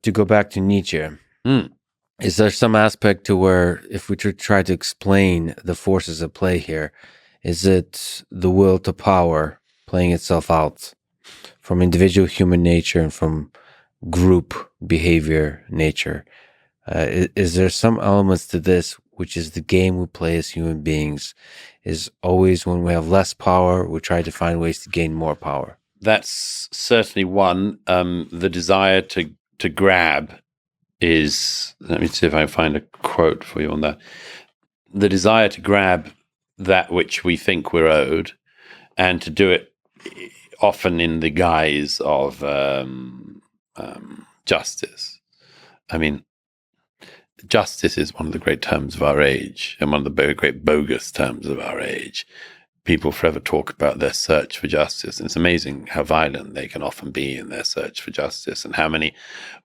to go back to Nietzsche, is there some aspect to where, if we try to explain the forces at play here, is it the will to power playing itself out from individual human nature and from group behavior nature? Is there some elements to this, which is the game we play as human beings, is always when we have less power, we try to find ways to gain more power? That's certainly one. The desire to grab is, let me see if I can find a quote for you on that. The desire to grab that which we think we're owed, and to do it often in the guise of justice. I mean, justice is one of the great terms of our age, and one of the very great bogus terms of our age. People forever talk about their search for justice. And it's amazing how violent they can often be in their search for justice, and how many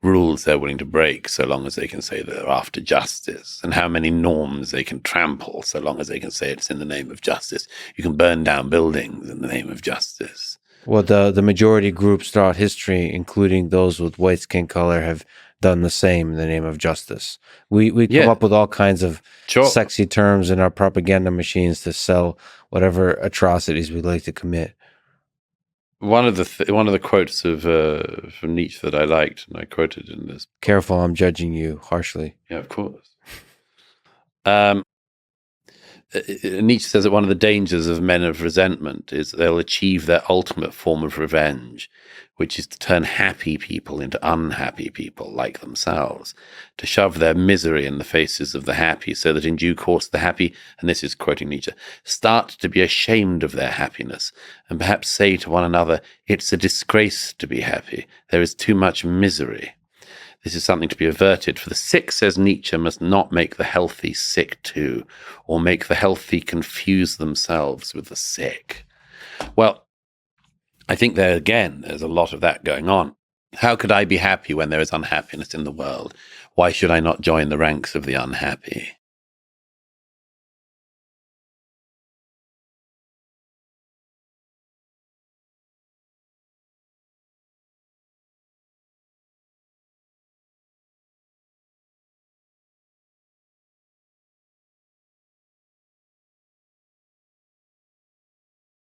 rules they're willing to break so long as they can say they're after justice, and how many norms they can trample so long as they can say it's in the name of justice. You can burn down buildings in the name of justice. Well, the majority groups throughout history, including those with white skin color, have done the same in the name of justice. We come up with all kinds of sexy terms in our propaganda machines to sell whatever atrocities we'd like to commit. One of the quotes of from Nietzsche that I liked, and I quoted in this. Careful, I'm judging you harshly. Yeah, of course. Nietzsche says that one of the dangers of men of resentment is they'll achieve their ultimate form of revenge, which is to turn happy people into unhappy people like themselves, to shove their misery in the faces of the happy, so that in due course the happy, and this is quoting Nietzsche, start to be ashamed of their happiness, and perhaps say to one another, it's a disgrace to be happy, there is too much misery. This is something to be averted, for the sick, says Nietzsche, must not make the healthy sick too, or make the healthy confuse themselves with the sick. Well, I think there again, there's a lot of that going on. How could I be happy when there is unhappiness in the world? Why should I not join the ranks of the unhappy?